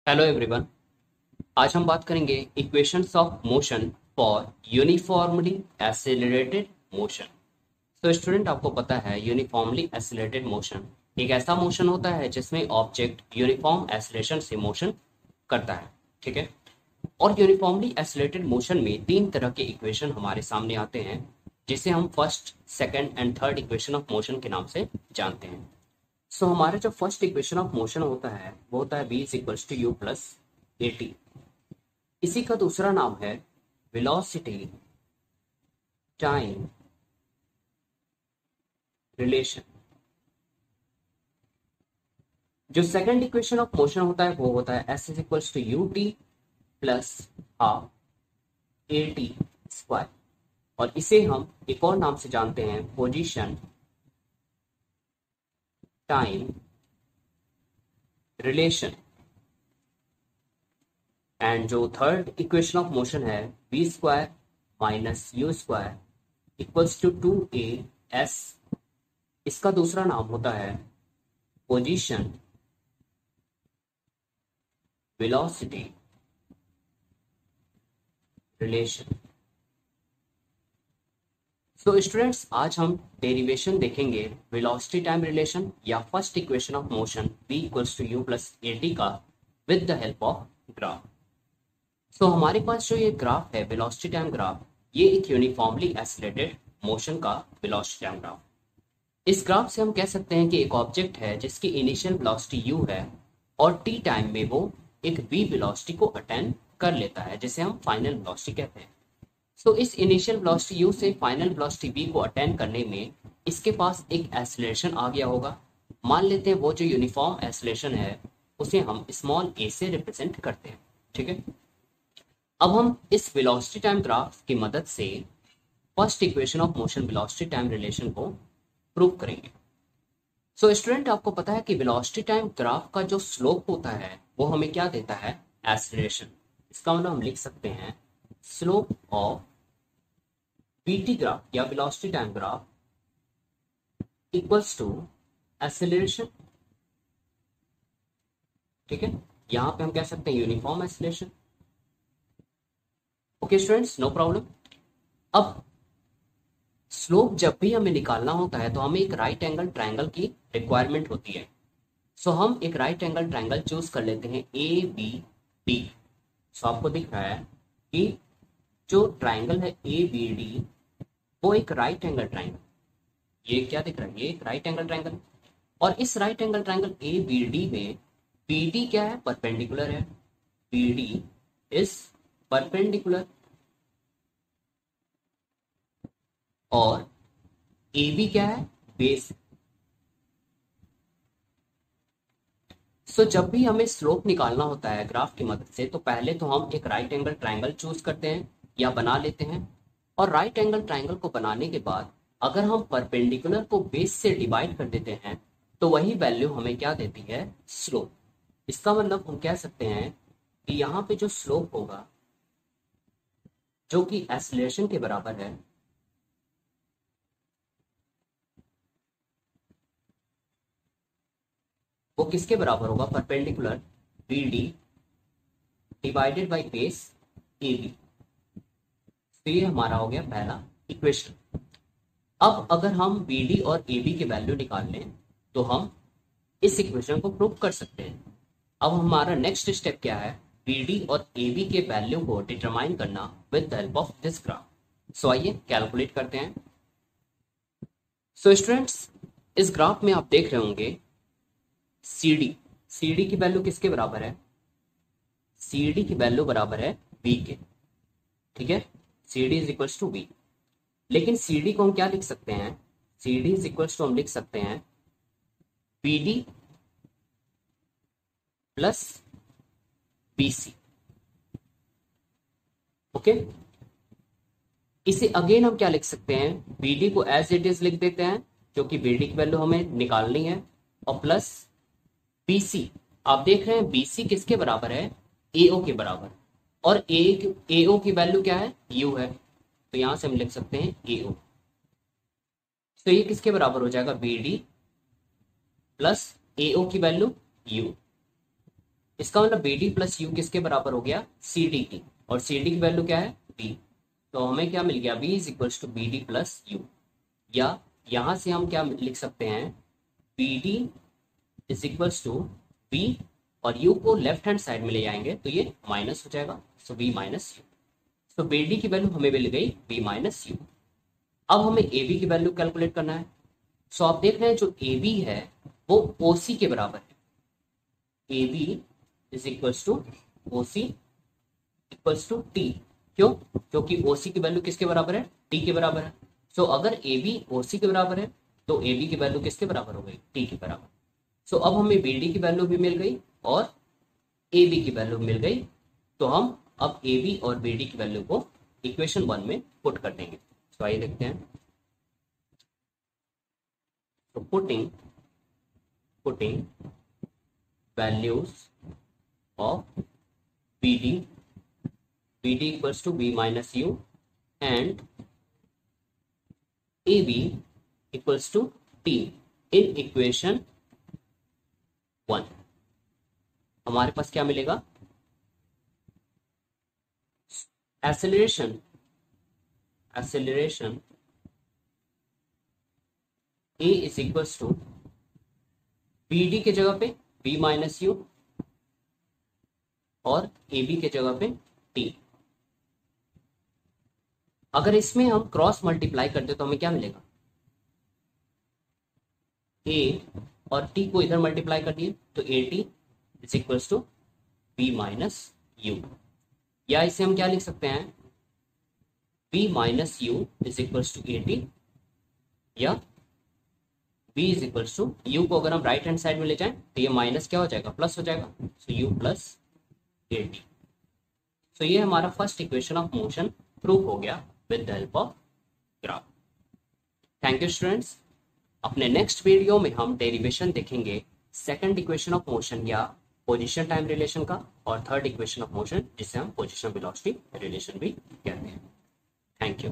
Hello everyone. आज हम बात करेंगे equations of motion for uniformly accelerated motion. तो स्टूडेंट, आपको पता है यूनिफॉर्मली एसिलरेटेड मोशन एक ऐसा मोशन होता है जिसमें ऑब्जेक्ट यूनिफॉर्म एसिलेशन से मोशन करता है। ठीक है। और यूनिफॉर्मली एसिलेटेड मोशन में तीन तरह के इक्वेशन हमारे सामने आते हैं, जिसे हम first, second and third equation of motion के नाम से जानते हैं। सो हमारा जो फर्स्ट इक्वेशन ऑफ मोशन होता है वो होता है v is equals to you plus A T. इसी का दूसरा नाम है वेलोसिटी टाइम रिलेशन। जो सेकंड इक्वेशन ऑफ मोशन होता है वो होता है S is equals to U T plus half A T square. और इसे हम एक और नाम से जानते हैं पोजीशन टाइम रिलेशन। एंड जो थर्ड इक्वेशन ऑफ मोशन है V square minus U square equals to two A S, इसका दूसरा नाम होता है position velocity relation. So students, आज हम डेरिवेशन देखेंगे वेलोसिटी टाइम रिलेशन या first equation of motion v equals to you plus A t का with the help of graph. So हमारे पास जो ये ग्राफ है वेलोसिटी टाइम ग्राफ, ये एक यूनिफॉर्मली एसिलेटेड मोशन का वेलोसिटी टाइम ग्राफ। इस ग्राफ से हम कह सकते हैं कि एक ऑब्जेक्ट है जिसकी इनिशियल वेलोसिटी u है और t टाइम में वो एक v वेलोसिटी को अटेन कर लेता है, जिसे हम फाइनल वेलोसिटी कहते हैं। सो इस इनिशियल वेलोसिटी u से फाइनल वेलोसिटी v को अटेन करने में इसके पास एक एक्सेलरेशन आ गया होगा। मान लेते हैं वो जो यूनिफॉर्म एक्सेलरेशन है उसे हम स्मॉल a से रिप्रेजेंट करते हैं। ठीक है। अब हम इस वेलोसिटी टाइम ग्राफ की मदद से first equation of motion velocity time relation को प्रूव करेंगे। सो स्टूडेंट, आपको पता है कि वेलोसिटी टाइम ग्राफ का जो स्लोप होता है वो हमें क्या देता है? एक्सेलरेशन। इसका मतलब हम लिख सकते हैं स्लोप ऑफ वीटी ग्राफ या velocity time graph equals to acceleration. ठीक है। यहां पे हम कह सकते हैं uniform acceleration. Okay students, no problem. अब स्लोप जब भी हमें निकालना होता है तो हमें एक राइट एंगल ट्रायंगल की रिक्वायरमेंट होती है। सो हम एक राइट एंगल ट्रायंगल चूज कर लेते हैं ए बी डी। सो आपको दिख रहा है कि जो ट्रायंगल है ए बी डी वो एक राइट एंगल ट्रायंगल, ये क्या दिख रहा है? ये एक राइट एंगल ट्रायंगल। और इस right angle triangle A B D में बी डी क्या है? परपेंडिकुलर है। बी डी इज परपेंडिकुलर और ए बी क्या है? बेस। सो जब भी हमें स्लोप निकालना होता है ग्राफ की मदद से तो पहले तो हम एक राइट एंगल ट्रायंगल चूज करते हैं या बना लेते हैं। और राइट एंगल ट्रायंगल को बनाने के बाद अगर हम परपेंडिकुलर को बेस से डिवाइड कर देते हैं तो वही वैल्यू हमें क्या देती है? स्लोप। इसका मतलब हम कह सकते हैं कि यहाँ पे जो स्लोप होगा जो कि एक्सीलरेशन के बराबर है, वो किसके बराबर होगा? Perpendicular B D divided by base A B. तो ये हमारा हो गया पहला इक्वेशन। अब अगर हम बी डी और ए बी के वैल्यू निकाल लें तो हम इस इक्वेशन को प्रूव कर सकते हैं। अब हमारा नेक्स्ट स्टेप क्या है? बी डी और ए बी के वैल्यू को डिटरमाइन करना with the help of this graph. So आइए कैलकुलेट करते हैं। सो स्टूडेंट्स, इस ग्राफ में आप देख रहे होंगे सी डी। सी डी की वैल्यू किसके बराबर है? सी डी की वैल्यू बराबर है वी के। ठीक है। C D is equals to V. लेकिन सी डी को हम क्या लिख सकते हैं? C D is equals to हम लिख सकते हैं B D plus B C. Okay. इसे अगेन हम क्या लिख सकते हैं? बी डी को एज इट इज लिख देते हैं क्योंकि बी डी की वैल्यू हमें निकालनी है, और प्लस बी सी। आप देख रहे हैं बी सी किसके बराबर है? ए ओ के बराबर। और ए ओ की वैल्यू क्या है? यू है। तो यहां से हम लिख सकते हैं ए ओ। तो ये किसके बराबर हो जाएगा? बी डी प्लस ए ओ की वैल्यू यू। इसका मतलब बी डी प्लस यू किसके बराबर हो गया, सी डी की, और सी डी की वैल्यू क्या है, बी। तो हमें क्या मिल गया, B is equals to B D plus U. या यहां से हम क्या लिख सकते हैं, B D is equals to B, और यू को लेफ्ट हैंड साइड में ले जाएंगे तो ये माइनस हो जाएगा, सो बी माइनस यू। तो बी डी की वैल्यू हमें मिल गई बी माइनस यू। अब हमें ए बी की वैल्यू कैलकुलेट करना है। सो आप देख रहे हैं जो ए बी है वो ओ सी के बराबर है। A B is equals to O C equals to T. क्यों, क्योंकि ओ सी की वैल्यू किसके बराबर है, टी के बराबर है। सो अगर ए बी ओ सी के बराबर है तो ए बी की वैल्यू किसके बराबर हो गई, टी के बराबर। सो अब हमें बी डी की वैल्यू भी मिल गई और ए बी की वैल्यू मिल गई। तो हम अब ए बी और बी डी की वैल्यू को इक्वेशन 1 में पुट कर देंगे। तो आइए देखते हैं। तो putting values of B D equals to B minus U and A B equals to T in equation 1, हमारे पास क्या मिलेगा, acceleration A is equals to B D के जगह पे बी माइनस यू और ए बी के जगह पे टी। अगर इसमें हम क्रॉस मल्टीप्लाई करते तो हमें क्या मिलेगा, ए और टी को इधर मल्टीप्लाई कर दिए तो a t is equals to B minus u. या इसे हम क्या लिख सकते हैं, b minus u is equals to a t, या b is equals to u को अगर हम राइट हैंड साइड में ले जाएं तो ये माइनस क्या हो जाएगा, प्लस हो जाएगा, सो यू प्लस ए टी। सो ये हमारा first equation of motion prove हो गया with the help of graph. Thank you students. अपने नेक्स्ट वीडियो में हम डेरिवेशन देखेंगे सेकंड इक्वेशन ऑफ मोशन या पोजीशन टाइम रिलेशन का, और थर्ड इक्वेशन ऑफ मोशन जिसे हम पोजीशन वेलोसिटी रिलेशन भी कहते हैं। Thank you.